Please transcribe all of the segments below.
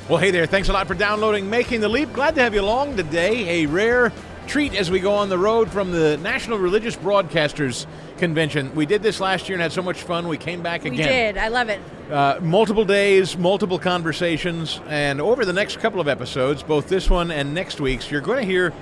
Well, hey there. Thanks a lot for downloading Making the Leap. Glad to have you along today. A rare treat as we go on the road from the National Religious Broadcasters Convention. We did this last year and had so much fun. We came back again. We did. I love it. Multiple days, multiple conversations, and over the next couple of episodes, both this one and next week's, you're going to hear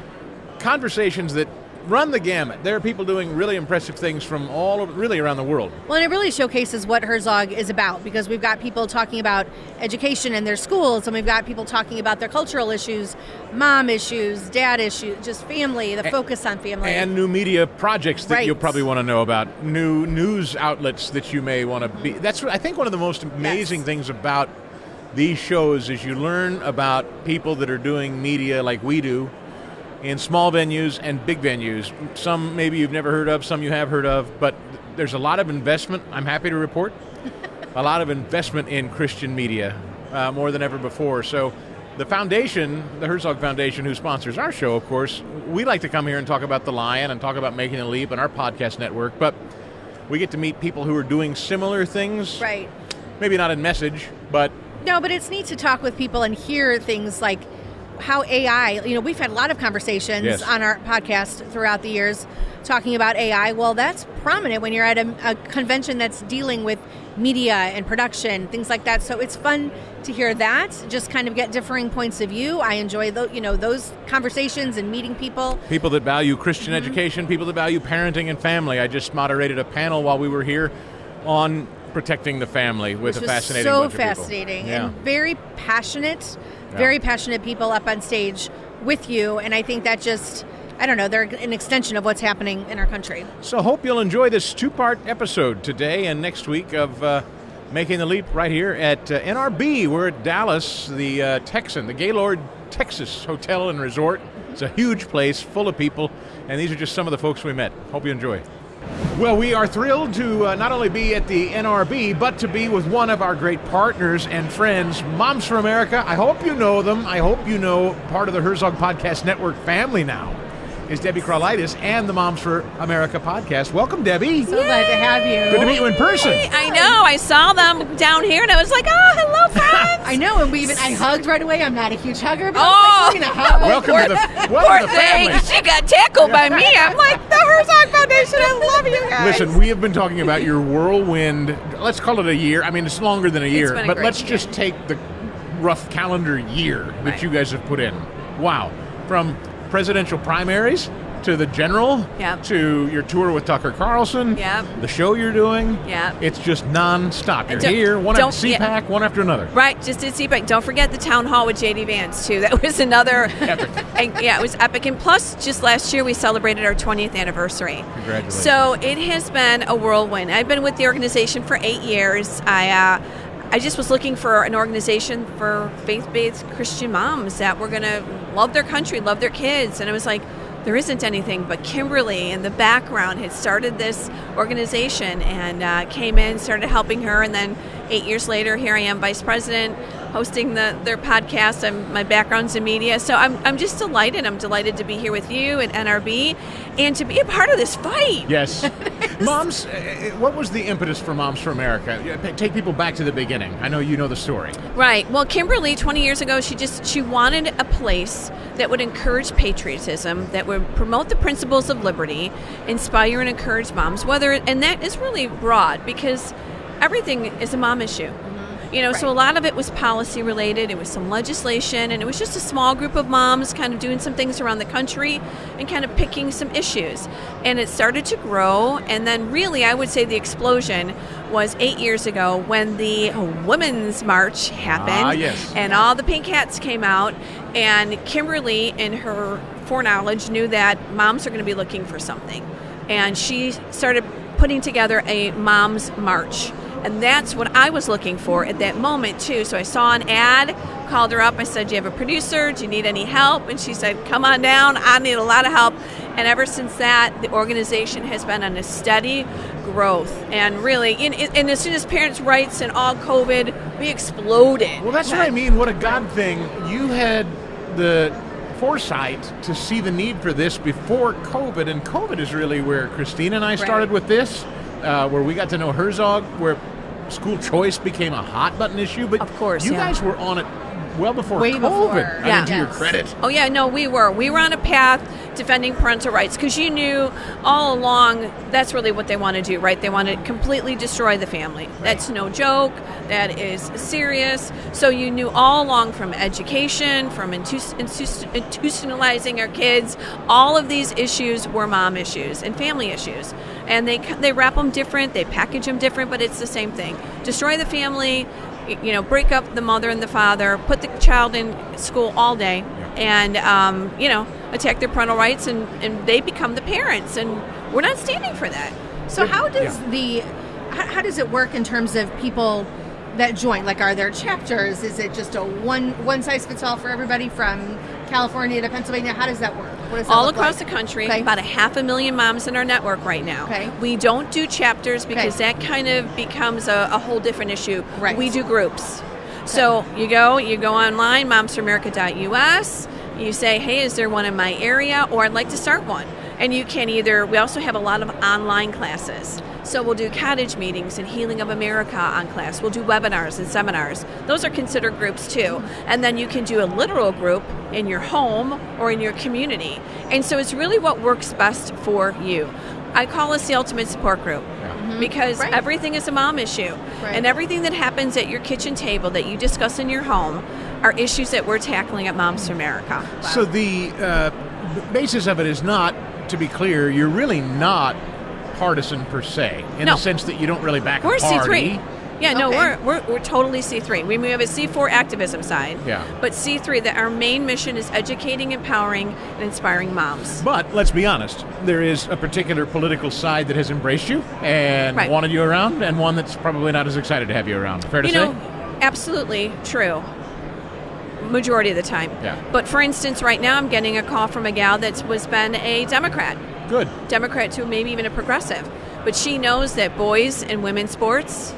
conversations that run the gamut. There are people doing really impressive things from really around the world. Well, and it really showcases what Herzog is about, because we've got people talking about education in their schools, and we've got people talking about their cultural issues, mom issues, dad issues, just family, the focus on family. And new media projects that Right. you'll probably want to know about, new news outlets that you may want to be. That's, I think, one of the most amazing things about these shows is you learn about people that are doing media like we do, in small venues and big venues. Some maybe you've never heard of, some you have heard of, but there's a lot of investment, I'm happy to report, a lot of investment in Christian media, more than ever before. So the foundation, the Herzog Foundation, who sponsors our show, of course, we like to come here and talk about The Lion and talk about Making the Leap and our podcast network, but we get to meet people who are doing similar things. Right. Maybe not in message, but... No, but it's neat to talk with people and hear things like how AI, we've had a lot of conversations on our podcast throughout the years talking about AI. Well, that's prominent when you're at a convention that's dealing with media and production, things like that. So it's fun to hear that, just kind of get differing points of view. I enjoy those conversations and meeting people. People that value Christian education, people that value parenting and family. I just moderated a panel while we were here on protecting the family with a fascinating bunch of people. So fascinating and very passionate. Very passionate people up on stage with you, and I think that just, they're an extension of what's happening in our country. So hope you'll enjoy this two-part episode today and next week of Making the Leap right here at NRB. We're at Dallas, the Texan, the Gaylord Texas Hotel and Resort. It's a huge place full of people, and these are just some of the folks we met. Hope you enjoy. Well, we are thrilled to not only be at the NRB, but to be with one of our great partners and friends, Moms for America. I hope you know them. I hope you know part of the Herzog Podcast Network family now is Debbie Kraulidis and the Moms for America podcast. Welcome, Debbie. So glad to have you. Good to meet you in person. I know. I saw them down here, and I was like, oh, hello, friends. I know, and I hugged right away. I'm not a huge hugger, but I was like, we're going to hug. Welcome to the family. She got tackled by me. I'm like, the Herzog Foundation, I love you guys. Listen, we have been talking about your whirlwind, let's call it a year. I mean, it's longer than a year, but let's just take the rough calendar year that you guys have put in. Wow. From presidential primaries to the general, to your tour with Tucker Carlson, the show you're doing. It's just nonstop. You're here, one after CPAC, one after another. Right, just did CPAC. Don't forget the town hall with J.D. Vance, too. That was another... Epic. It was epic. And plus, just last year, we celebrated our 20th anniversary. Congratulations. So it has been a whirlwind. I've been with the organization for 8 years. I just was looking for an organization for faith-based Christian moms that were going to love their country, love their kids. And I was like, there isn't anything, but Kimberly in the background had started this organization and came in, started helping her, and then 8 years later, here I am, vice president, hosting their podcast. My background's in media, so I'm just delighted. I'm delighted to be here with you at NRB and to be a part of this fight. Yes. Moms, what was the impetus for Moms for America? Take people back to the beginning. I know you know the story. Right. Well, Kimberly, 20 years ago, she wanted a place that would encourage patriotism, that would promote the principles of liberty, inspire and encourage moms, and that is really broad because everything is a mom issue. So a lot of it was policy related. It was some legislation, and it was just a small group of moms kind of doing some things around the country and kind of picking some issues. And it started to grow, and then really I would say the explosion was 8 years ago when the Women's March happened. And all the pink hats came out, and Kimberly, in her foreknowledge, knew that moms are going to be looking for something. And she started putting together a Mom's March. And that's what I was looking for at that moment, too. So I saw an ad, called her up. I said, do you have a producer? Do you need any help? And she said, come on down. I need a lot of help. And ever since that, the organization has been on a steady growth. And really, and as soon as parents' rights and all COVID, we exploded. Well, that's what I mean. What a God thing. You had the foresight to see the need for this before COVID. And COVID is really where Christina and I started with this, where we got to know Herzog, where school choice became a hot button issue, but of course, you guys were on it well before Way COVID. before. I mean, to your credit. Oh, yeah, no, we were on a path defending parental rights because you knew all along that's really what they want to do, right? They want to completely destroy the family. Right. That's no joke. That is serious. So you knew all along from education, from institutionalizing our kids, all of these issues were mom issues and family issues. And they wrap them different, they package them different, but it's the same thing. Destroy the family, break up the mother and the father, put the child in school all day, and, attack their parental rights, and they become the parents. And we're not standing for that. So how does how does it work in terms of people that join? Like, are there chapters? Is it just a one size fits all for everybody from California to Pennsylvania? How does that work? What does that all look across like? the country, Okay. about 500,000 moms in our network right now. Okay. We don't do chapters because that kind of becomes a whole different issue. Right. We do groups. So you go online, momsforamerica.us. You say, hey, is there one in my area? Or I'd like to start one. And you can we also have a lot of online classes. So we'll do cottage meetings and Healing of America on class. We'll do webinars and seminars. Those are considered groups too. And then you can do a literal group in your home or in your community. And so it's really what works best for you. I call us the ultimate support group. Because everything is a mom issue. Right. And everything that happens at your kitchen table that you discuss in your home are issues that we're tackling at Moms for America. Wow. So the basis of it is not, to be clear, you're really not partisan per se, in the sense that you don't really back a party. We're C3. Yeah, no, we're totally C3. We have a C4 activism side. Yeah. But C3, that our main mission is educating, empowering, and inspiring moms. But let's be honest, there is a particular political side that has embraced you and wanted you around, and one that's probably not as excited to have you around. Fair to say? Absolutely true. Majority of the time. Yeah. But for instance, right now I'm getting a call from a gal that's been a Democrat. Good. Democrat to maybe even a progressive. But she knows that boys and women's sports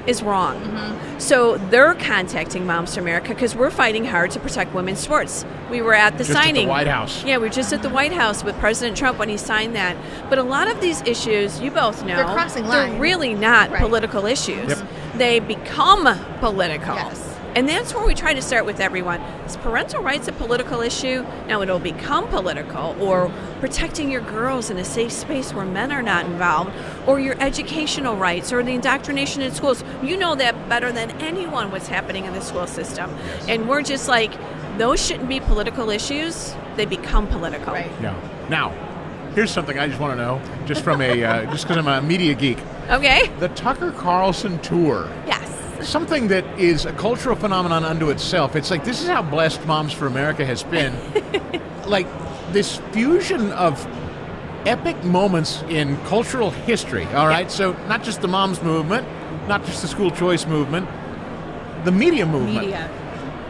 is wrong. Mm-hmm. So they're contacting Moms for America because we're fighting hard to protect women's sports. We were at the signing. At the White House. Yeah, we were just at the White House with President Trump when he signed that. But a lot of these issues, you both know, they're crossing lines. They're really not political issues. Yep. They become political. Yes. And that's where we try to start with everyone. Is parental rights a political issue? Now it'll become political, or protecting your girls in a safe space where men are not involved, or your educational rights, or the indoctrination in schools. You know that better than anyone what's happening in the school system. Yes. And we're just like, those shouldn't be political issues. They become political. Right. Yeah. Now, here's something I just want to know, just from just because I'm a media geek. Okay. The Tucker Carlson tour. Yes. Something that is a cultural phenomenon unto itself. It's like, this is how blessed Moms for America has been. Like, this fusion of epic moments in cultural history, all right? So not just the moms movement, not just the school choice movement, the media movement.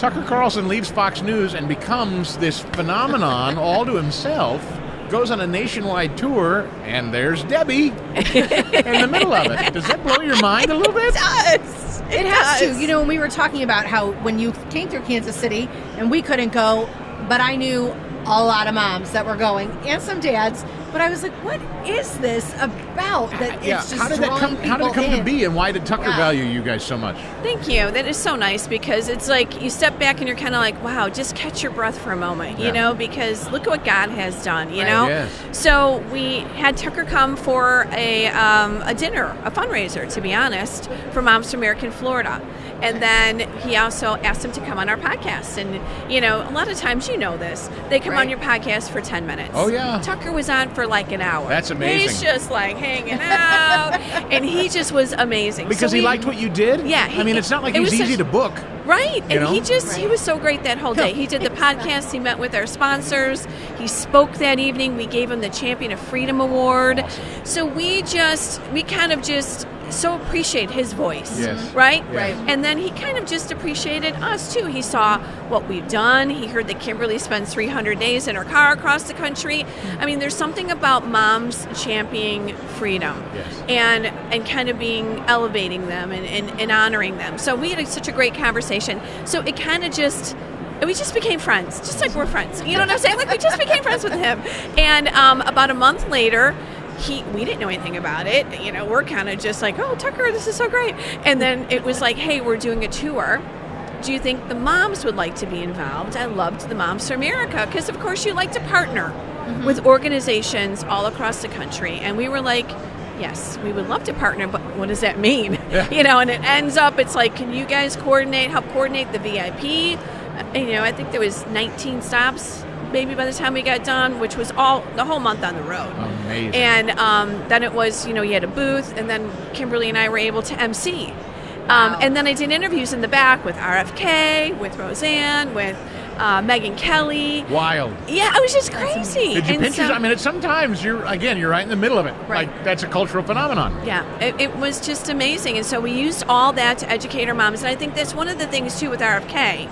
Tucker Carlson leaves Fox News and becomes this phenomenon all to himself, goes on a nationwide tour, and there's Debbie in the middle of it. Does that blow your mind a little bit? It does. It has to. When we were talking about how when you came through Kansas City and we couldn't go, but I knew a lot of moms that were going and some dads, but I was like, what is this about that it's just drawing people How did it come in? to be, and why did Tucker value you guys so much? Thank you. That is so nice, because it's like you step back and you're kind of like, wow, just catch your breath for a moment, because look at what God has done, you know? Yes. So we had Tucker come for a dinner, a fundraiser, to be honest, for Moms for America in Florida. And then he also asked him to come on our podcast. And, a lot of times, this, they come on your podcast for 10 minutes. Oh, yeah. Tucker was on for like an hour. That's amazing. He's just like hanging out. And he just was amazing. Because he liked what you did? Yeah. It's not like he's easy to book. Right. And he was so great that whole day. He did the podcast. He met with our sponsors. He spoke that evening. We gave him the Champion of Freedom Award. Awesome. So we kind of just so appreciate his voice. Yes. Right? Yes. Right. And then he kind of just appreciated us too. He saw what we've done. He heard that Kimberly spends 300 days in her car across the country. There's something about moms championing freedom. Yes. And kind of elevating them and honoring them. So we had such a great conversation. So it kind of we just became friends, just like we're friends. You know what I'm saying? Like, we just became friends with him. And about a month later, we didn't know anything about it. We're kind of just like, oh, Tucker, this is so great. And then it was like, hey, we're doing a tour do you think the moms would like to be involved? I loved the Moms for America because, of course, you like to partner with organizations all across the country. And we were like, yes, we would love to partner, but what does that mean? Yeah. And it ends up, it's like, can you guys help coordinate the VIP? I think there was 19 stops maybe by the time we got done, which was the whole month on the road. Amazing. And then it was, you had a booth, and then Kimberly and I were able to MC. Wow. And then I did interviews in the back with RFK, with Roseanne, with Megyn Kelly. Wild. Yeah, it was just crazy. Did you And pinch yourself? Sometimes you're right in the middle of it. Right. Like, that's a cultural phenomenon. Yeah, it was just amazing. And so we used all that to educate our moms. And I think that's one of the things, too, with RFK.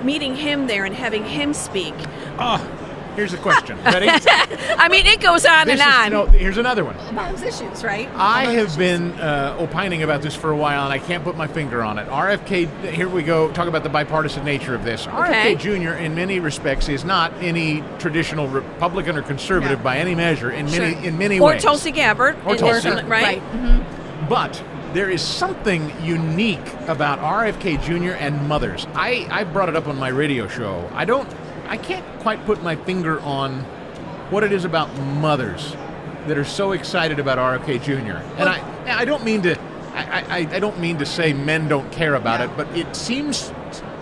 Meeting him there and having him speak. Oh, here's a question. Ready? It goes on and on. Here's another one. Mom's issues, right? I have been opining about this for a while, and I can't put my finger on it. RFK, here we go, talk about the bipartisan nature of this. Okay. RFK Jr., in many respects, is not any traditional Republican or conservative by any measure, in many ways. Or Tulsi Gabbard. Or Tulsi. Right? Mm-hmm. But there is something unique about RFK Jr. and mothers. I brought it up on my radio show. I can't quite put my finger on what it is about mothers that are so excited about RFK Jr. And I don't mean to I don't mean to say men don't care about it, but it seems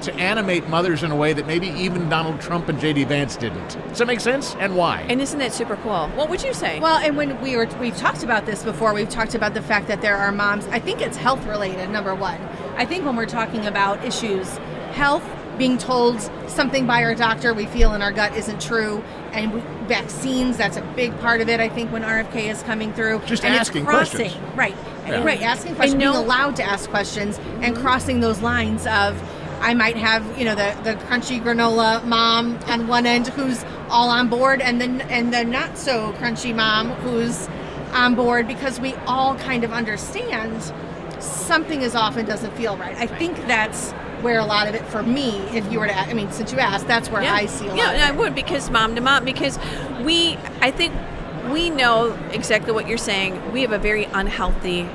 to animate mothers in a way that maybe even Donald Trump and J.D. Vance didn't. Does that make sense? And why? And isn't that super cool? What would you say? Well, and when we've talked about this before, we've talked about the fact that there are moms. I think it's health related, number one. I think when we're talking about issues, health, being told something by our doctor we feel in our gut isn't true, and vaccines, that's a big part of it, I think, when RFK is coming through. Just and asking it's crossing, questions. Right. Yeah. Right, asking questions, being allowed to ask questions, and crossing those lines of, I might have, the crunchy granola mom on one end who's all on board, and the not so crunchy mom who's on board, because we all kind of understand something is off and doesn't feel right. I think that's where a lot of it, for me, if you were to, since you asked, that's where I see a lot of it. Yeah, I would, because mom to mom, because I think we know exactly what you're saying. We have a very unhealthy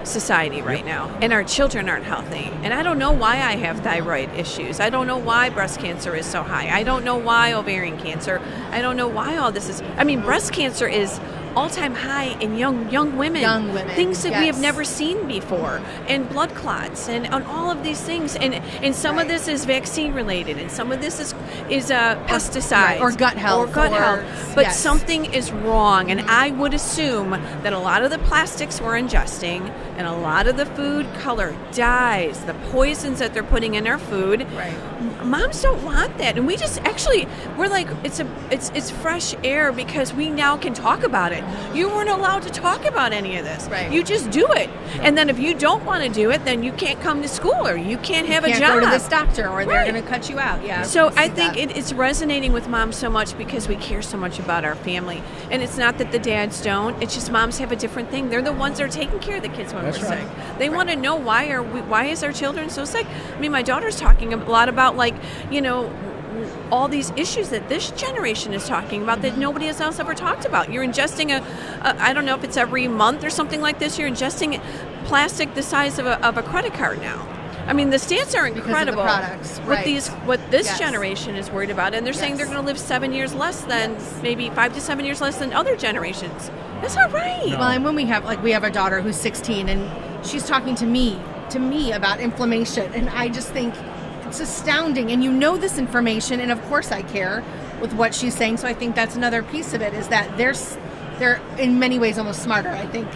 society right now, and our children aren't healthy. And I don't know why I have thyroid issues. I don't know why breast cancer is so high. I don't know why ovarian cancer. I don't know why all this is. Breast cancer is all-time high in young women. Young women, things that we have yes. never seen before, and blood clots, and all of these things. And some of this is vaccine related, and some of this is pesticides or gut health, But yes. something is wrong, and I would assume that a lot of the plastics we're ingesting, and a lot of the food color, dyes, the poisons that they're putting in our food. Right. Moms don't want that, and we just we're like, it's fresh air, because we now can talk about it. You weren't allowed to talk about any of this. Right. You just do it, and then if you don't want to do it, then you can't come to school, or you can't have a job. Go to this doctor, or they're Right. going to cut you out. Yeah. So I think it's resonating with moms so much because we care so much about our family, and it's not that the dads don't. It's just moms have a different thing. They're the ones that are taking care of the kids when That's we're right. sick. They want to know why is our children so sick. My daughter's talking a lot about all these issues that this generation is talking about that nobody else ever talked about. You're ingesting I don't know if it's every month or something like this, you're ingesting plastic the size of a credit card now. The stats are incredible. Because of the products, right. What this Yes. generation is worried about, and they're saying Yes. they're going to live 7 years less than, maybe 5 to 7 years less than other generations. That's not right. No. Well, and when we have a daughter who's 16, and she's talking to me about inflammation, and I just think it's astounding. And this information, and of course I care with what she's saying. So I think that's another piece of it, is that they're in many ways almost smarter, I think,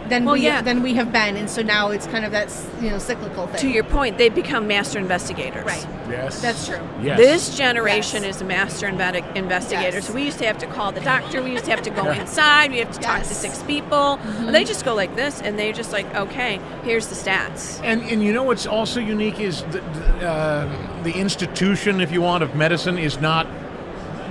than we have been. And so now it's kind of that cyclical thing. To your point, they become master investigators. Right. Yes. That's true. Yes. This generation Yes. is a master investigators. Yes. We used to have to call the doctor. We used to have to go inside. We have to talk to Yes. 6 people. They just go like this, and they're just like, okay, here's the stats. And what's also unique is the institution, if you want, of medicine is not.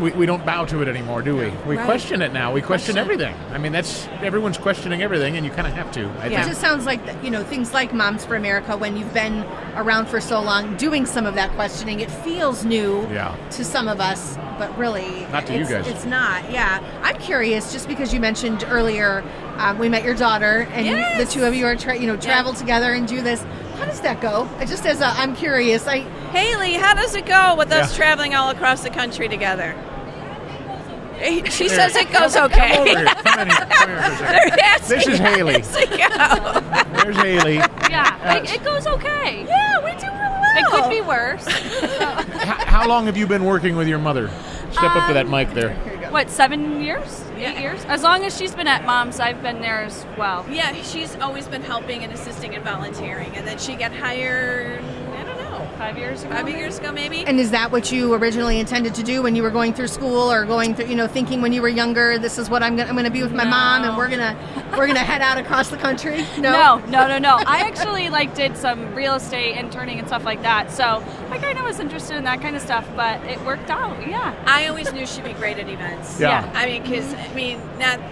We don't bow to it anymore, do we? We Right. question it now. We question everything. That's everyone's questioning everything, and you kind of have to. I It think. just sounds like, things like Moms for America, when you've been around for so long, doing some of that questioning, it feels new to some of us, but really, Not to you guys. It's not, yeah. I'm curious, just because you mentioned earlier, we met your daughter, and Yes. the two of you are travel together and do this. How does that go? I'm curious. Haley, how does it go with us traveling all across the country together? She says it goes okay. Come over here. Come in here for a second. This is Haley. There's Haley. Yeah, it goes okay. Yeah, we do really well. It could be worse. How long have you been working with your mother? Step up to that mic there. What, 7 years? 8 years? As long as she's been at Mom's, I've been there as well. Yeah, she's always been helping and assisting and volunteering. And then she got hired, I don't know, 5 years ago. 5 years ago, maybe. And is that what you originally intended to do when you were going through school, or going through, thinking when you were younger, this is what I'm going to be with my mom, and we're gonna head out across the country? No. I actually did some real estate interning and stuff like that. So I kind of was interested in that kind of stuff, but it worked out. Yeah. I always knew she'd be great at events. Yeah. I mean, because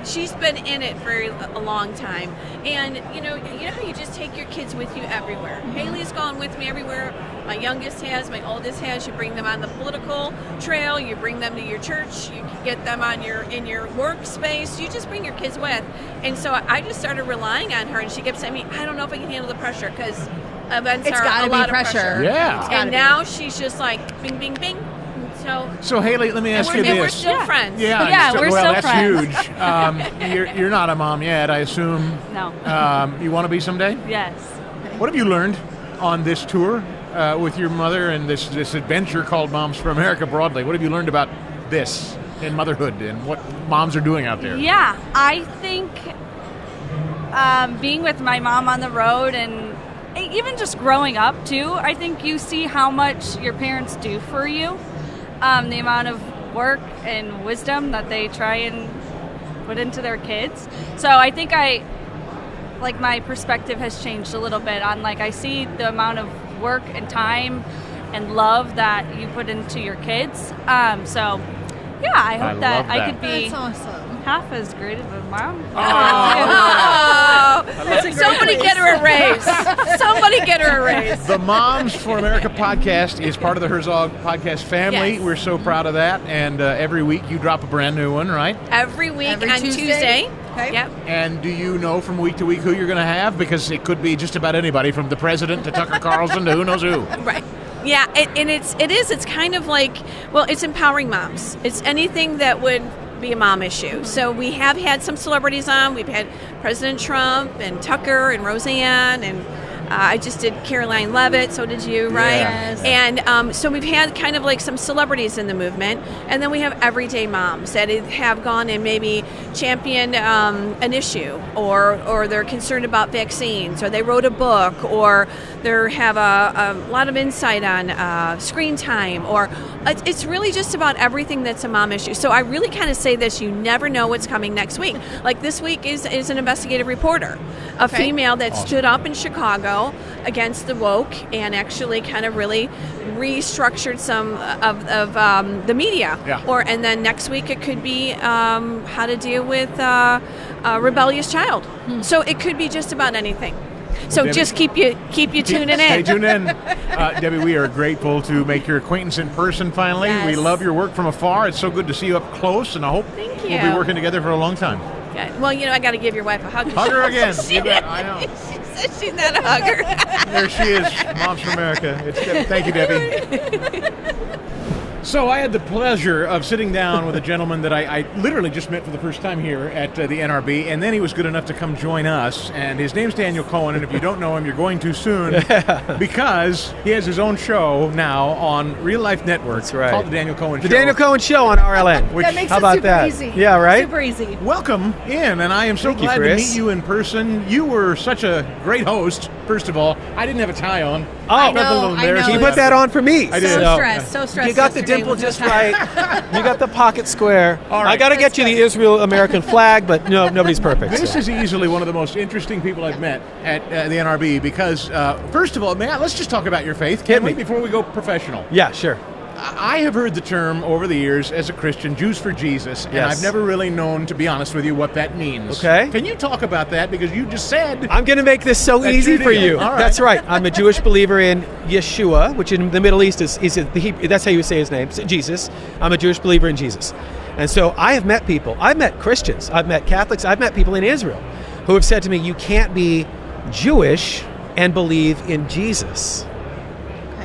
she's been in it for a long time, and you know how you just take your kids with you everywhere. Haley's gone with me everywhere. My youngest has, my oldest has. You bring them on the political trail. You bring them to your church. You get them in your workspace. You just bring your kids with. And so I just started relying on her, and she kept saying to me, I don't know if I can handle the pressure, because events It's are gotta a be lot pressure. of pressure. Yeah. And now she's just like bing, bing, bing. So Haley, let me ask you and we're this. still friends. Yeah, we're still that's friends. huge. You're not a mom yet, I assume. No. You want to be someday? Yes. What have you learned on this tour with your mother and this adventure called Moms for America broadly? What have you learned about this and motherhood and what moms are doing out there? Yeah, I think being with my mom on the road, and even just growing up too, I think you see how much your parents do for you. The amount of work and wisdom that they try and put into their kids. So I think my perspective has changed a little bit on I see the amount of work and time and love that you put into your kids. So yeah, I hope that I could be That's awesome. half as great of a mom. Somebody get her a raise. Somebody get her a raise. The Moms for America podcast is part of the Herzog podcast family. Yes. We're so proud of that. And every week you drop a brand new one, right? Every week Every on Tuesday. Okay. Yep. And do you know from week to week who you're going to have? Because it could be just about anybody, from the president to Tucker Carlson to who knows who. Right. Yeah, it's kind of it's empowering moms. It's anything that would be a mom issue. So we have had some celebrities on. We've had President Trump and Tucker and Roseanne, and I just did Caroline Leavitt, so did you, right? Yes. And so we've had kind of some celebrities in the movement, and then we have everyday moms that have gone and maybe championed an issue, or they're concerned about vaccines, or they wrote a book, or they have a lot of insight on screen time, or it's really just about everything that's a mom issue. So I really kind of say this: you never know what's coming next week. Like this week is an investigative reporter, a female that stood up in Chicago against the woke and actually kind of really restructured some of the media. Yeah. And then next week it could be how to deal with a rebellious child. So it could be just about anything. So Debbie, just keep you tuning in. Stay tuned in. Debbie, we are grateful to make your acquaintance in person finally. Yes. We love your work from afar. It's so good to see you up close, and I hope Thank we'll you. be working together for a long time. Yeah. Well, I got to give your wife a hug. Hug her again. You bet. I know. She said she's not a hugger. There she is, Moms for America. Thank you, Debbie. So I had the pleasure of sitting down with a gentleman that I literally just met for the first time here at the NRB, and then he was good enough to come join us, and his name's Daniel Cohen, and if you don't know him, you're going too soon, because he has his own show now on Real Life Network. That's right. Called The Daniel Cohen Show. The Daniel Cohen Show on RLN. Which, That makes how it about super that? easy. Yeah, right? Super easy. welcome in, and I am so Thank you, glad to Chris. meet you in person. You were such a great host, first of all. I didn't have a tie on. Oh. I felt a know, little I embarrassed know. You about put that on for me. I did. So So, stressed. You got the yesterday dimple with just no tie. right. You got the pocket square. All right. I got to get you the Israel-American flag, but no, nobody's perfect. This so. is easily one of the most interesting people I've met at the NRB because, first of all, let's just talk about your faith, can Hit we, me. before we go professional? Yeah, sure. I have heard the term over the years as a Christian, Jews for Jesus, and Yes. I've never really known, to be honest with you, what that means. Okay. Can you talk about that? Because you just said... I'm going to make this so That's easy your for deal. you. All right. That's right. I'm a Jewish believer in Yeshua, which in the Middle East is the Hebrew, that's how you say his name, Jesus. I'm a Jewish believer in Jesus. And so I have met people. I've met Christians. I've met Catholics. I've met people in Israel who have said to me, you can't be Jewish and believe in Jesus.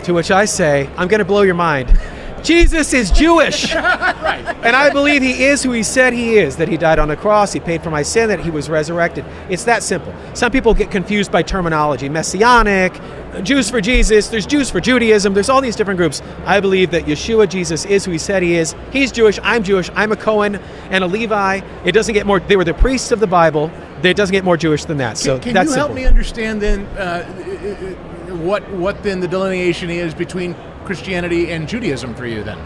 To which I say, I'm going to blow your mind. Jesus is Jewish. Right. And I believe he is who he said he is, that he died on the cross, he paid for my sin, that he was resurrected. It's that simple. Some people get confused by terminology. Messianic, Jews for Jesus, there's Jews for Judaism, there's all these different groups. I believe that Yeshua, Jesus, is who he said he is. He's Jewish, I'm a Cohen and a Levi. It doesn't get more, they were the priests of the Bible. It doesn't get more Jewish than that. So can that's you help simple. me understand then what then the delineation is between Christianity and Judaism for you then?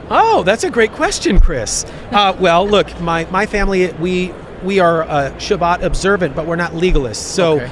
Oh, that's a great question, Chris. Well, look, my family, we are Shabbat observant, but we're not legalists. So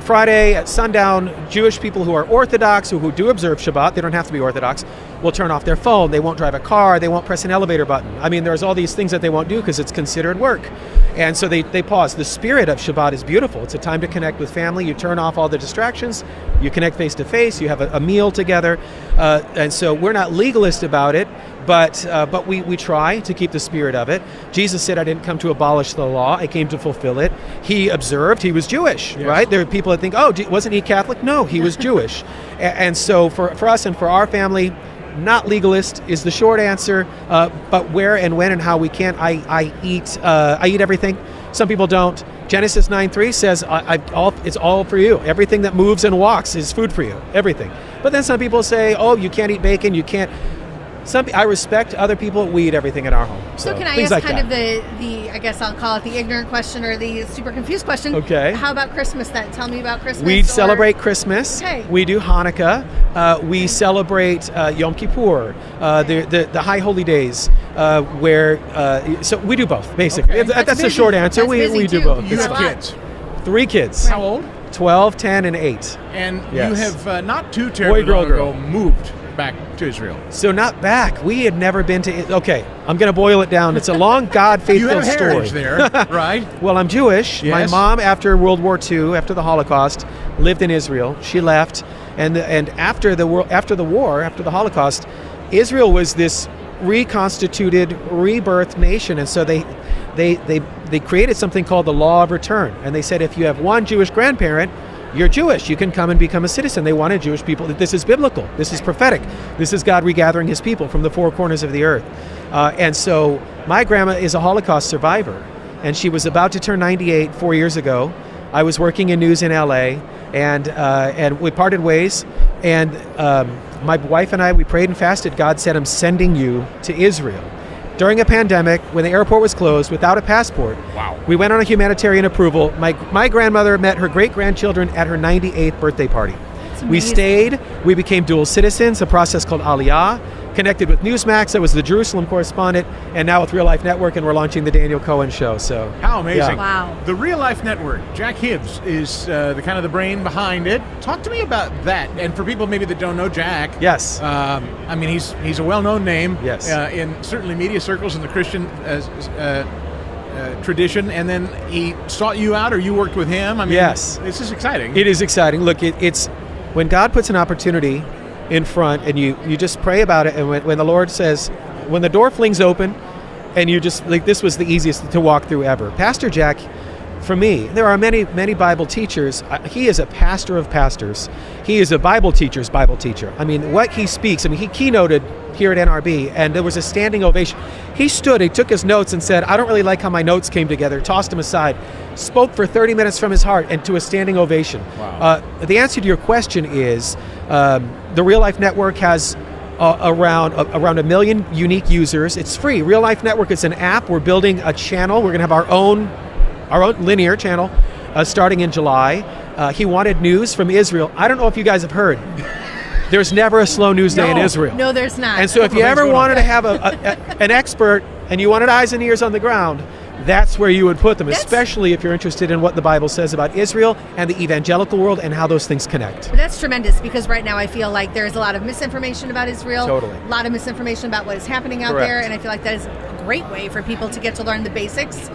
Friday at sundown, Jewish people who are Orthodox, who do observe Shabbat, they don't have to be Orthodox, will turn off their phone. They won't drive a car. They won't press an elevator button. I mean, there's all these things that they won't do because it's considered work. And so they pause. The spirit of Shabbat is beautiful. It's a time to connect with family. You turn off all the distractions. You connect face to face. You have a meal together. And so we're not legalist about it, but we try to keep the spirit of it. Jesus said, I didn't come to abolish the law. I came to fulfill it. He observed. He was Jewish, right? There are people that think, oh, wasn't he Catholic? No, he was Jewish. And so for us and for our family, not legalist is the short answer, but where and when and how we can. I eat everything. Some people don't. Genesis 9:3 says it's all for you. Everything that moves and walks is food for you. Everything. But then some people say, oh, you can't eat bacon. You can't. I respect other people. We eat everything in our home. So can I ask kind of the I guess I'll call it the ignorant question or the super confused question. Okay. How about Christmas then? Tell me about Christmas. We celebrate Christmas. Okay. We do Hanukkah. We celebrate Yom Kippur, the High Holy Days, so we do both, basically. Okay. That's the short answer. We do both. You have kids. 3 kids. How old? 12, 10, and 8. And Yes. you have not too terribly long ago moved back to Israel. So not back. We had never been to. Okay, I'm going to boil it down. It's a long God You faith-filled have heritage story. there, right? Well, I'm Jewish. Yes. My mom, after World War II, after the Holocaust, lived in Israel. She left, and after the Holocaust, Israel was this reconstituted, rebirthed nation, and so they created something called the Law of Return, and they said if you have one Jewish grandparent, you're Jewish. You can come and become a citizen. They wanted Jewish people. This is biblical. This is prophetic. This is God regathering his people from the 4 corners of the earth. And so my grandma is a Holocaust survivor, and she was about to turn 98 4 years ago. I was working in news in LA, and we parted ways. And my wife and I, we prayed and fasted. God said, I'm sending you to Israel. During a pandemic, when the airport was closed, without a passport, Wow. We went on a humanitarian approval. My grandmother met her great-grandchildren at her 98th birthday party. We stayed. We became dual citizens, a process called Aliyah, connected with Newsmax. That was the Jerusalem correspondent, and now with Real Life Network, and we're launching the Daniel Cohen Show. So How amazing. Wow. The Real Life Network, Jack Hibbs is the kind of the brain behind it. Talk to me about that. And for people maybe that don't know Jack. Yes. I mean, he's a well-known name. Yes. In certainly media circles in the Christian tradition. And then he sought you out, or you worked with him. I mean, Yes. This is exciting. It is exciting. Look, it's when God puts an opportunity in front and you just pray about it, and when the Lord says, when the door flings open and you just, like, this was the easiest to walk through ever. Pastor Jack, for me, there are many Bible teachers. He is a pastor of pastors. He is a Bible teacher's Bible teacher. I mean, what he speaks, I mean, he keynoted here at NRB, and there was a standing ovation. He stood, he took his notes and said, I don't really like how my notes came together, tossed them aside, spoke for 30 minutes from his heart, and to a standing ovation. Wow. The answer to your question is, the Real Life Network has around 1 million unique users. It's free. Real Life Network is an app. We're building a channel. We're going to have our own linear channel starting in July. He wanted news from Israel. I don't know if you guys have heard. There's never a slow news day in Israel. No, there's not. And so if you ever wanted to have an expert and you wanted eyes and ears on the ground, that's where you would put them, especially if you're interested in what the Bible says about Israel and the evangelical world and how those things connect. But that's tremendous, because right now I feel like there's a lot of misinformation about Israel. Totally. A lot of misinformation about what is happening out Correct. there, and I feel like that is a great way for people to get to learn the basics,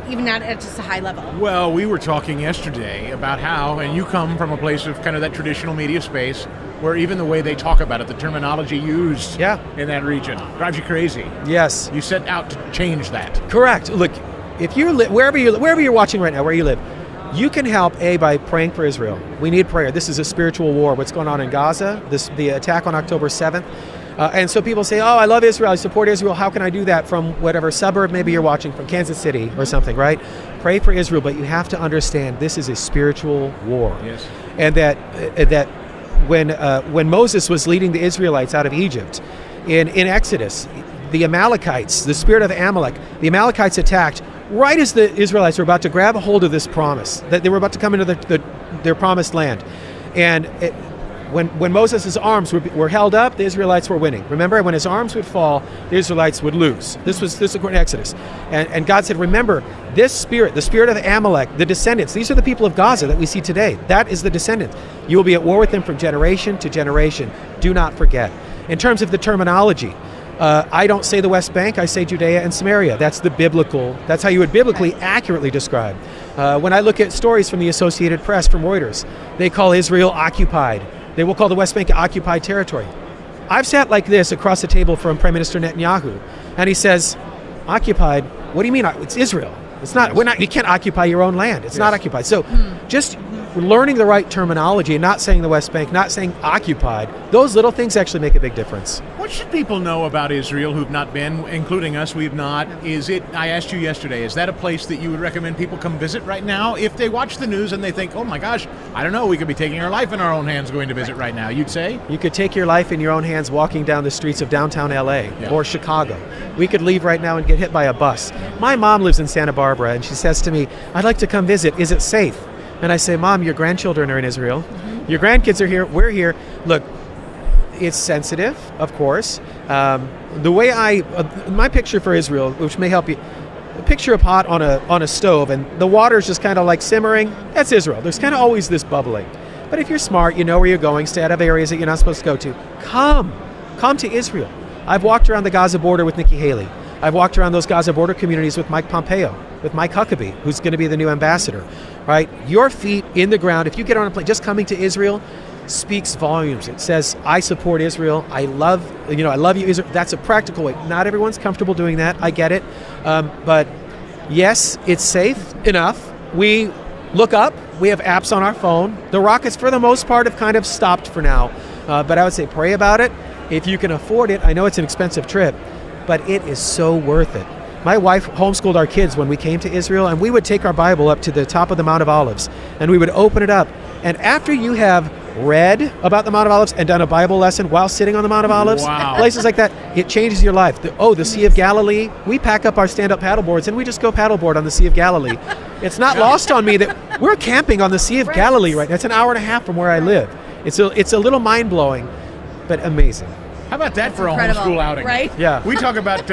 even not at just a high level. Well, we were talking yesterday about how, and you come from a place of kind of that traditional media space, where even the way they talk about it, the terminology used in that region, drives you crazy. Yes. You set out to change that. Correct. Look, if you live wherever you're watching right now, where you live, You can help, by praying for Israel. We need prayer. This is a spiritual war. What's going on in Gaza, the attack on October 7th. And so people say, I love Israel, I support Israel. How can I do that from whatever suburb maybe you're watching, from Kansas City or something, right? Pray for Israel, but you have to understand this is a spiritual war. Yes. And that when Moses was leading the Israelites out of Egypt, in Exodus, the Amalekites, the spirit of Amalek, the Amalekites attacked right as the Israelites were about to grab a hold of this promise, that they were about to come into their promised land. And when Moses' arms were held up, the Israelites were winning. Remember, when his arms would fall, the Israelites would lose. This was according to Exodus. And God said, remember, this spirit, the spirit of Amalek, the descendants, these are the people of Gaza that we see today. That is the descendants. You will be at war with them from generation to generation. Do not forget. In terms of the terminology, I don't say the West Bank, I say Judea and Samaria. That's how you would biblically accurately describe. When I look at stories from the Associated Press, from Reuters, they call Israel occupied. They will call the West Bank occupied territory. I've sat like this across the table from Prime Minister Netanyahu, and he says, occupied? What do you mean? It's Israel. It's not. You can't occupy your own land. It's not occupied. So just learning the right terminology and not saying the West Bank, not saying occupied, those little things actually make a big difference. What should people know about Israel who've not been, including us? We've not. I asked you yesterday, is that a place that you would recommend people come visit right now? If they watch the news and they think, oh my gosh, I don't know, we could be taking our life in our own hands going to visit right now, you'd say? You could take your life in your own hands walking down the streets of downtown LA or Chicago. We could leave right now and get hit by a bus. My mom lives in Santa Barbara, and she says to me, I'd like to come visit. Is it safe? And I say, Mom, your grandchildren are in Israel. Mm-hmm. Your grandkids are here. We're here. Look, it's sensitive, of course. The way my picture for Israel, which may help you, picture a pot on a stove, and the water's just kind of like simmering. That's Israel. There's kind of always this bubbling. But if you're smart, you know where you're going. Stay out of areas that you're not supposed to go to. Come to Israel. I've walked around the Gaza border with Nikki Haley. I've walked around those Gaza border communities with Mike Pompeo, with Mike Huckabee, who's going to be the new ambassador, right? Your feet in the ground. If you get on a plane, just coming to Israel speaks volumes. It says, I support Israel. I love you, Israel. That's a practical way. Not everyone's comfortable doing that. I get it. But yes, it's safe enough. We look up. We have apps on our phone. The rockets, for the most part, have kind of stopped for now. But I would say pray about it. If you can afford it, I know it's an expensive trip, but it is so worth it. My wife homeschooled our kids when we came to Israel, and we would take our Bible up to the top of the Mount of Olives, and we would open it up. And after you have read about the Mount of Olives and done a Bible lesson while sitting on the Mount of Olives, places like that, it changes your life. The Sea of Galilee, we pack up our stand-up paddleboards, and we just go paddleboard on the Sea of Galilee. It's not lost on me that we're camping on the Sea of Galilee right now. It's an hour and a half from where I live. It's a little mind-blowing, but amazing. How about that for a homeschool outing? Right? Yeah. We talk about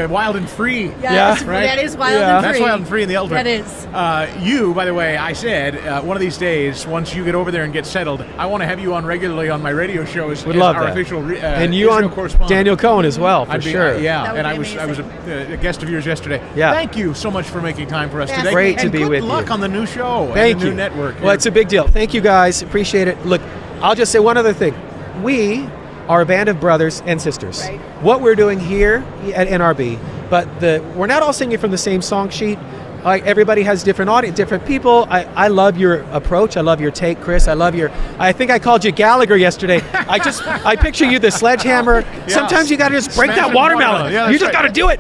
wild and free. Yes, right? That is wild and free. That's wild and free in the Eldred. That is. You, by the way, I said one of these days, once you get over there and get settled, I want to have you on regularly on my radio show as our official and you Israel on correspondent. Daniel Cohen as well, for sure. And I was a guest of yours yesterday. Yeah. Thank you so much for making time for us today. Great to be with you. Good luck on the new show Thank and the you. new network. Well, it's a big deal. Thank you, guys. Appreciate it. Look, I'll just say one other thing. We are a band of brothers and sisters. Right. What we're doing here at NRB, but we're not all singing from the same song sheet. Everybody has different audience, different people. I love your approach. I love your take, Chris. I think I called you Gallagher yesterday. I picture you the sledgehammer. Yeah. Sometimes you got to just break that watermelon. Yeah, you just got to do it.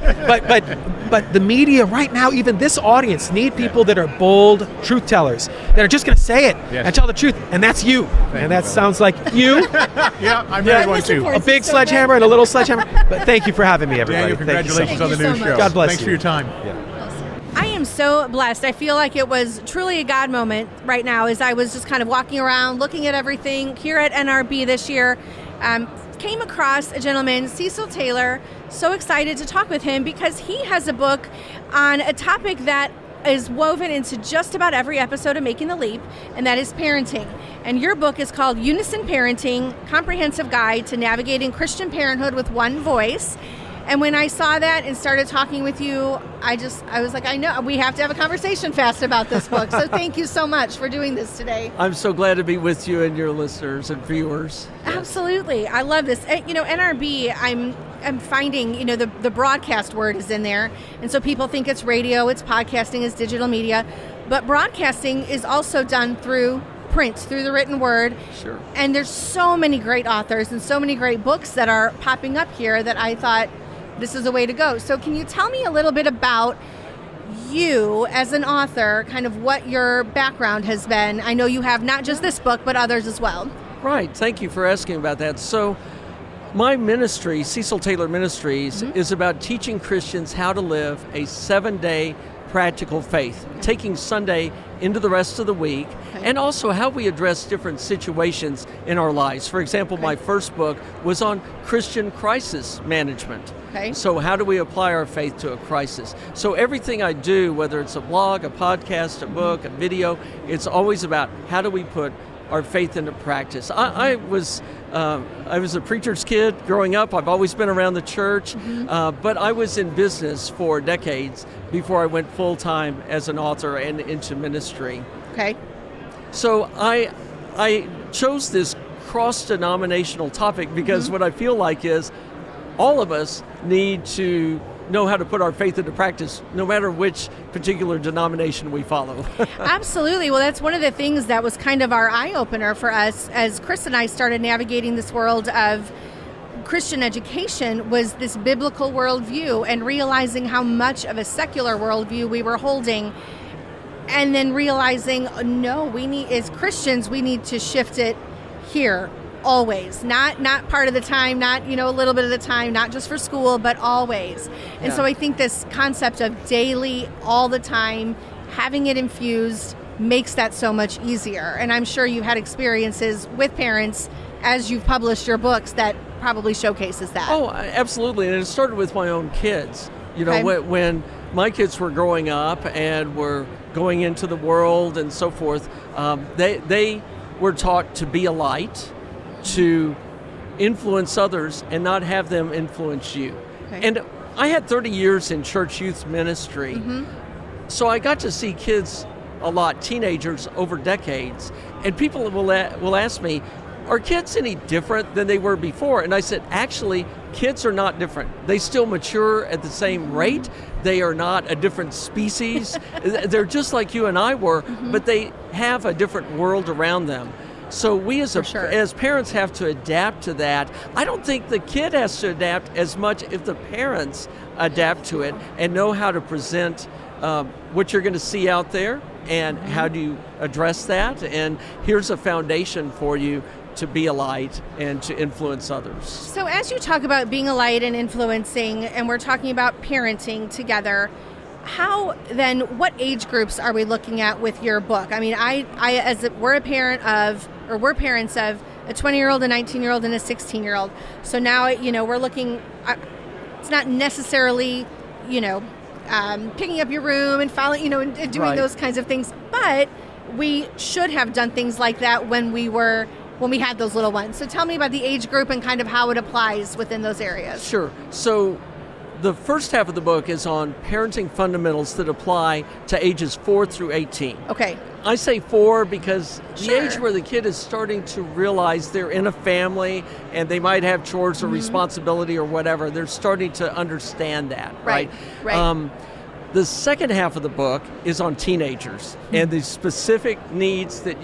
But the media right now, even this audience, need people that are bold truth tellers, that are just going to say it and tell the truth. And that's you. That sounds like you. Yeah, I'm very one too. A big sledgehammer and a little sledgehammer. But thank you for having me, everybody. Daniel, congratulations on the new show. God bless Thanks you. for your time. I am so blessed. I feel like it was truly a God moment right now as I was just kind of walking around, looking at everything here at NRB this year. Came across a gentleman, Cecil Taylor. So excited to talk with him because he has a book on a topic that is woven into just about every episode of Making the Leap, and that is parenting. And your book is called Unison Parenting, Comprehensive Guide to Navigating Christian Parenthood with One Voice. And when I saw that and started talking with you, I was like, I know we have to have a conversation fast about this book. So thank you so much for doing this today. I'm so glad to be with you and your listeners and viewers. Absolutely. I love this. NRB, I'm finding, the broadcast word is in there. And so people think it's radio, it's podcasting, it's digital media. but broadcasting is also done through print, through the written word. Sure. And there's so many great authors and so many great books that are popping up here that I thought this is a way to go. So can you tell me a little bit about you as an author, kind of what your background has been? I know you have not just this book, but others as well. Right. Thank you for asking about that. So my ministry, Cecil Taylor Ministries, is about teaching Christians how to live a 7-day practical faith, taking Sunday into the rest of the week, and also how we address different situations in our lives. For example, my first book was on Christian crisis management. So how do we apply our faith to a crisis? So everything I do, whether it's a blog, a podcast, a book, a video, it's always about how do we put our faith into practice. I was a preacher's kid growing up. I've always been around the church, but I was in business for decades before I went full-time as an author and into ministry. So I chose this cross-denominational topic because what I feel like is all of us need to know how to put our faith into practice, no matter which particular denomination we follow. Absolutely. Well, that's one of the things that was kind of our eye-opener for us as Chris and I started navigating this world of Christian education, was this biblical worldview and realizing how much of a secular worldview we were holding, and then realizing, no, we need, as Christians, we need to shift it here. Always, not part of the time, not, a little bit of the time, not just for school, but always. And so I think this concept of daily, all the time, having it infused makes that so much easier. And I'm sure you've had experiences with parents as you've published your books that probably showcases that. Oh, absolutely. And it started with my own kids. When my kids were growing up and were going into the world and so forth, they were taught to be a light, to influence others and not have them influence you. And I had 30 years in church youth ministry, so I got to see kids a lot, teenagers over decades, and people will ask me, are kids any different than they were before? And I said, actually, kids are not different. They still mature at the same rate. They are not a different species. They're just like you and I were, but they have a different world around them. So we as parents have to adapt to that. I don't think the kid has to adapt as much if the parents adapt to it and know how to present what you're going to see out there and how do you address that. And here's a foundation for you to be a light and to influence others. So as you talk about being a light and influencing, and we're talking about parenting together, how then, what age groups are we looking at with your book? I mean, we're parents of a 20-year-old, a 19-year-old, and a 16-year-old. So now, we're looking, it's not necessarily, picking up your room and following, and doing those kinds of things, but we should have done things like that when we had those little ones. So tell me about the age group and kind of how it applies within those areas. Sure. So the first half of the book is on parenting fundamentals that apply to ages 4 through 18. Okay. I say 4 because the age where the kid is starting to realize they're in a family and they might have chores or responsibility or whatever, they're starting to understand that, right? The second half of the book is on teenagers and the specific needs that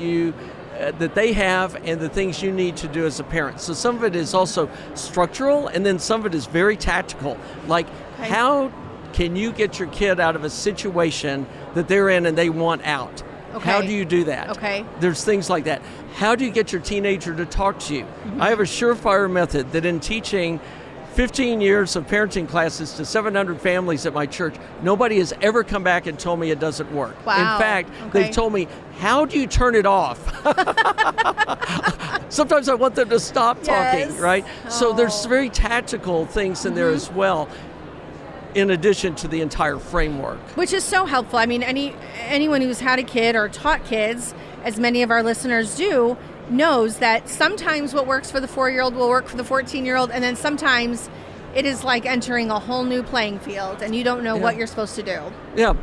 they have and the things you need to do as a parent. So some of it is also structural, and then some of it is very tactical. Like, how can you get your kid out of a situation that they're in and they want out? How do you do that? There's things like that. How do you get your teenager to talk to you? I have a surefire method that in teaching 15 years of parenting classes to 700 families at my church, nobody has ever come back and told me it doesn't work. Wow. In fact, they've told me, how do you turn it off? Sometimes I want them to stop talking, right? So there's very tactical things in there as well, in addition to the entire framework. Which is so helpful. I mean, anyone who's had a kid or taught kids, as many of our listeners do, knows that sometimes what works for the 4-year-old will work for the 14-year-old, and then sometimes it is like entering a whole new playing field and you don't know what you're supposed to do. Yeah,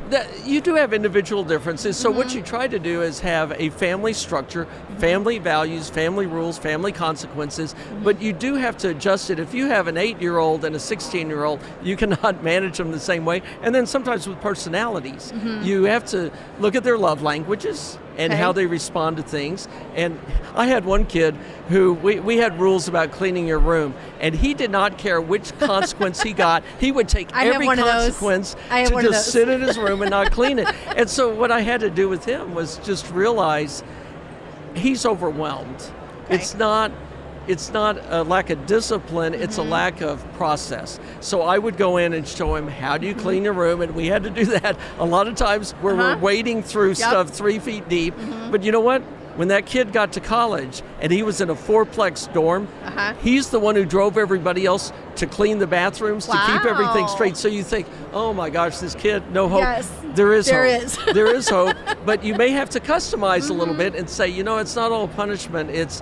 you do have individual differences. So what you try to do is have a family structure, family values, family rules, family consequences, but you do have to adjust it. If you have an 8-year-old and a 16-year-old, you cannot manage them the same way. And then sometimes with personalities, you have to look at their love languages and how they respond to things. And I had one kid who, we had rules about cleaning your room, and he did not care which consequence he got. He would take every consequence to just sit in his room and not clean it. And so what I had to do with him was just realize he's overwhelmed. Okay. It's not a lack of discipline, it's a lack of process. So I would go in and show him, how do you clean your room? And we had to do that a lot of times where we're wading through stuff 3 feet deep. But you know what? When that kid got to college and he was in a 4-plex dorm, he's the one who drove everybody else to clean the bathrooms, to keep everything straight. So you think, oh my gosh, this kid, no hope. Yes, there is there hope. is. There is hope, but you may have to customize a little bit and say, it's not all punishment, it's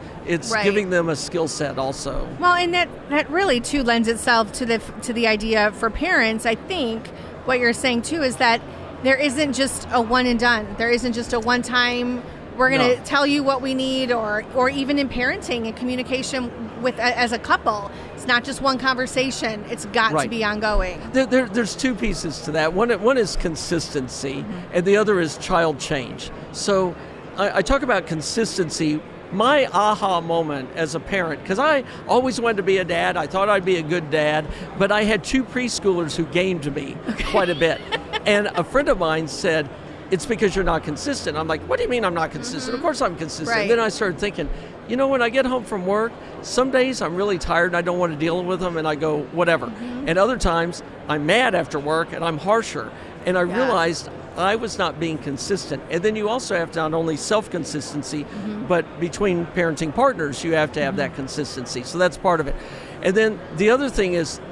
giving them a skill set also. Well, and that really too lends itself to the idea for parents. I think what you're saying too is that there isn't just a one and done. There isn't just a one time, we're going to tell you what we need, or even in parenting and communication with as a couple. It's not just one conversation. It's got to be ongoing. There's two pieces to that. One is consistency, and the other is child change. So I talk about consistency. My aha moment as a parent, because I always wanted to be a dad. I thought I'd be a good dad, but I had 2 preschoolers who gamed me quite a bit. And a friend of mine said, it's because you're not consistent. I'm like, what do you mean I'm not consistent? Of course I'm consistent. Right. Then I started thinking, when I get home from work, some days I'm really tired and I don't want to deal with them and I go, whatever. And other times I'm mad after work and I'm harsher. And I realized I was not being consistent. And then you also have not only self-consistency, but between parenting partners, you have to have that consistency. So that's part of it. And then the other thing is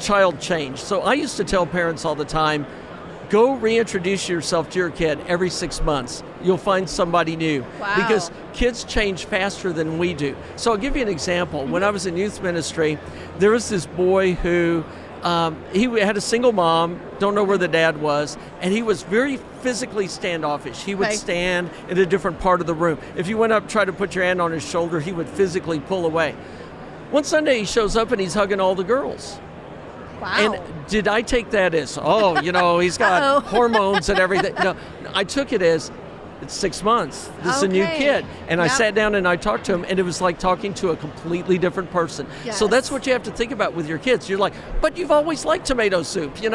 child change. So I used to tell parents all the time, go reintroduce yourself to your kid every 6 months. You'll find somebody new. Wow. Because kids change faster than we do. So I'll give you an example. When I was in youth ministry, there was this boy who he had a single mom, don't know where the dad was, and he was very physically standoffish. He would stand in a different part of the room. If you went up, try to put your hand on his shoulder, he would physically pull away. One Sunday he shows up and he's hugging all the girls. Wow. And did I take that as, he's got hormones and everything? No, I took it as, it's 6 months. This is a new kid. And I sat down and I talked to him, and it was like talking to a completely different person. Yes. So that's what you have to think about with your kids. You're like, but you've always liked tomato soup, They're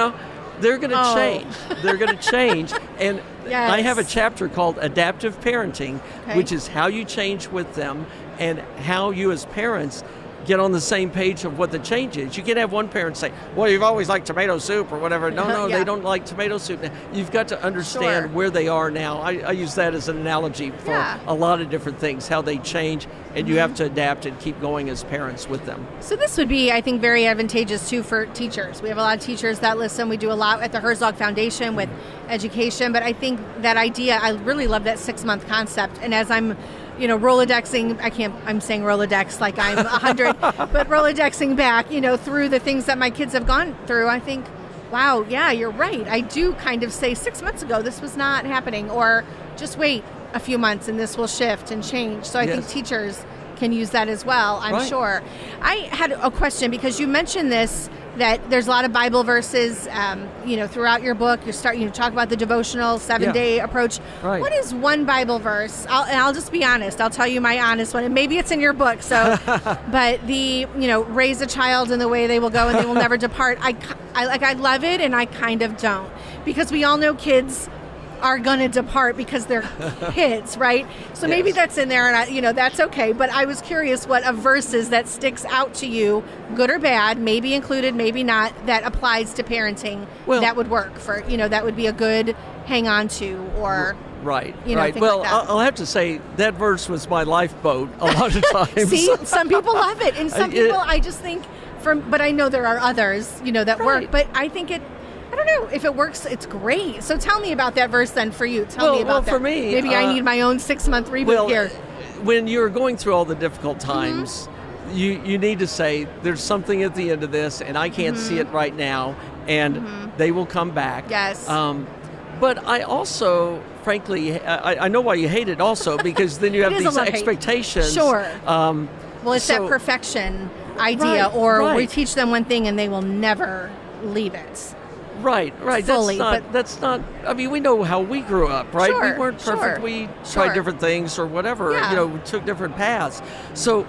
going to change. They're going to change. And I have a chapter called Adaptive Parenting, which is how you change with them and how you as parents get on the same page of what the change is. You can't have one parent say, well, you've always liked tomato soup or whatever. No, they don't like tomato soup. You've got to understand where they are now. I use that as an analogy for a lot of different things, how they change, and you have to adapt and keep going as parents with them. So this would be, I think, very advantageous, too, for teachers. We have a lot of teachers that listen. We do a lot at the Herzog Foundation with education, but I think that idea, I really love that 6-month concept. And as I'm Rolodexing, I'm saying Rolodex like I'm 100, but Rolodexing back, through the things that my kids have gone through, I think, wow, yeah, you're right. I do kind of say 6 months ago, this was not happening, or just wait a few months and this will shift and change. So I think teachers can use that as well, I'm sure. I had a question because you mentioned this, that there's a lot of Bible verses, throughout your book. You talk about the devotional 7-day approach. Right. What is one Bible verse? I'll just be honest. I'll tell you my honest one, and maybe it's in your book. So, but raise a child in the way they will go, and they will never depart. I love it, and I kind of don't, because we all know kids are going to depart because they're kids, right? So maybe that's in there, and that's okay. But I was curious what a verse is that sticks out to you, good or bad, maybe included, maybe not, that applies to parenting, that would work for, that would be a good hang on to, or right. Well, like I'll have to say that verse was my lifeboat a lot of times. See, some people love it, and some people I just think but I know there are others, that work. But I think I don't know if it works. It's great. So tell me about that verse then for you. Tell me about that. For me, maybe I need my own 6-month reboot here. When you're going through all the difficult times, you need to say, there's something at the end of this, and I can't see it right now, and they will come back. Yes. But I also, frankly, I know why you hate it also, because then you have these expectations. Sure. Well, it's so, that perfection idea, right. we teach them one thing and they will never leave it. Right. Fully, that's not. I mean, we know how we grew up, right? Sure, we weren't perfect. sure, We tried different things or whatever. Yeah. We took different paths. So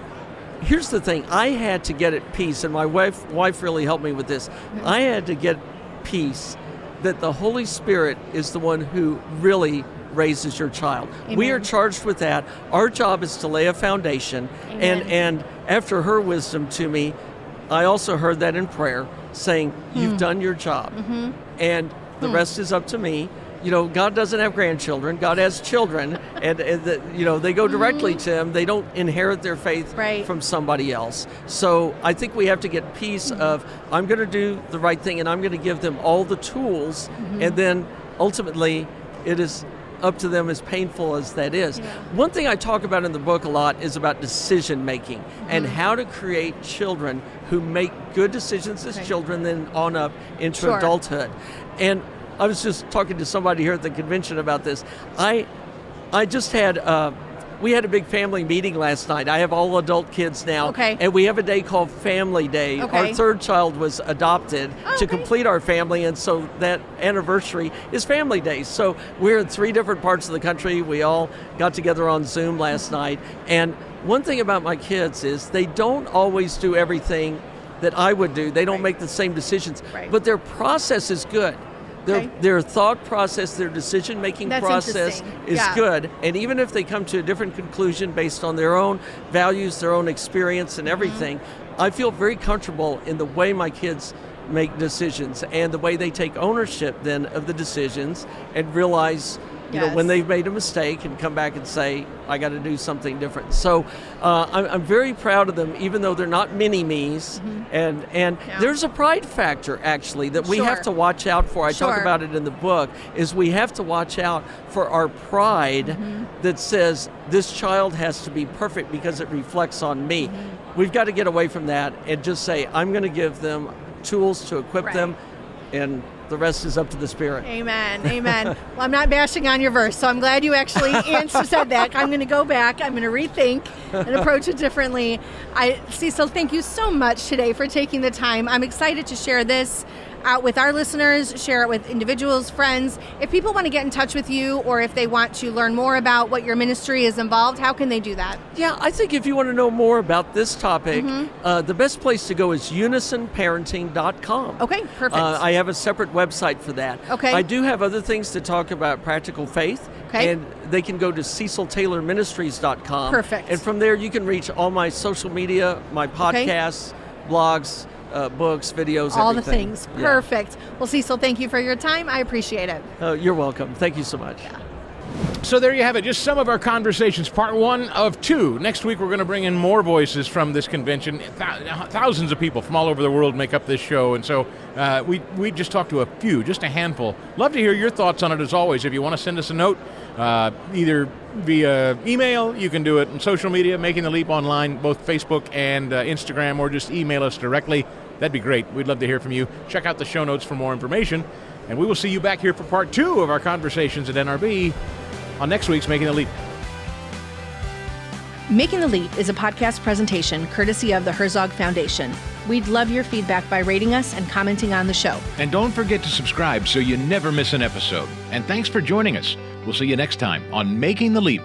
here's the thing: I had to get at peace, and my wife really helped me with this. Mm-hmm. I had to get peace that the Holy Spirit is the one who really raises your child. Amen. We are charged with that. Our job is to lay a foundation. Amen. And after her wisdom to me, I also heard that in prayer, saying, you've done your job. Mm-hmm. And the rest is up to me. God doesn't have grandchildren. God has children, and they go directly to Him. They don't inherit their faith from somebody else. So I think we have to get peace of, I'm going to do the right thing, and I'm going to give them all the tools, and then ultimately it is up to them, as painful as that is. Yeah. One thing I talk about in the book a lot is about decision making and how to create children who make good decisions as children, then on up into adulthood. And I was just talking to somebody here at the convention about this. I just had we had a big family meeting last night. I have all adult kids now, and we have a day called Family Day. Our third child was adopted to complete our family, and so that anniversary is Family Day. So we're in 3 different parts of the country. We all got together on Zoom last night, and one thing about my kids is they don't always do everything that I would do. They don't make the same decisions, but their process is good. Their thought process, their decision-making process is good. And even if they come to a different conclusion based on their own values, their own experience and everything, I feel very comfortable in the way my kids make decisions and the way they take ownership then of the decisions and realize when they've made a mistake and come back and say, I got to do something different. So I'm very proud of them, even though they're not mini-me's. And there's a pride factor, actually, that we have to watch out for. I talk about it in the book, is we have to watch out for our pride that says, this child has to be perfect because it reflects on me. We've got to get away from that and just say, I'm going to give them tools to equip them, and the rest is up to the Spirit. Amen. Well, I'm not bashing on your verse, so I'm glad you actually said that. I'm going to go back. I'm going to rethink and approach it differently. Cecil, thank you so much today for taking the time. I'm excited to share this out with our listeners, share it with individuals, friends. If people want to get in touch with you, or if they want to learn more about what your ministry is involved, how can they do that? Yeah, I think if you want to know more about this topic, the best place to go is unisonparenting.com. Okay, perfect. I have a separate website for that. Okay. I do have other things to talk about practical faith. Okay. And they can go to ceciltaylorministries.com. Perfect. And from there you can reach all my social media, my podcasts, blogs, books, videos, all everything. The things. Perfect. Well, Cecil, thank you for your time. I appreciate it. You're welcome. Thank you so much. So there you have it, just some of our conversations, part 1 of 2. Next week we're going to bring in more voices from this convention. Thousands of people from all over the world make up this show, and so we just talked to a few, just a handful. Love to hear your thoughts on it as always. If you want to send us a note, either via email, you can do it on social media, Making the Leap online, both Facebook and Instagram, or just email us directly. That'd be great. We'd love to hear from you. Check out the show notes for more information, and we will see you back here for part 2 of our conversations at NRB on next week's Making the Leap. Making the Leap is a podcast presentation courtesy of the Herzog Foundation. We'd love your feedback by rating us and commenting on the show. And don't forget to subscribe so you never miss an episode. And thanks for joining us. We'll see you next time on Making the Leap.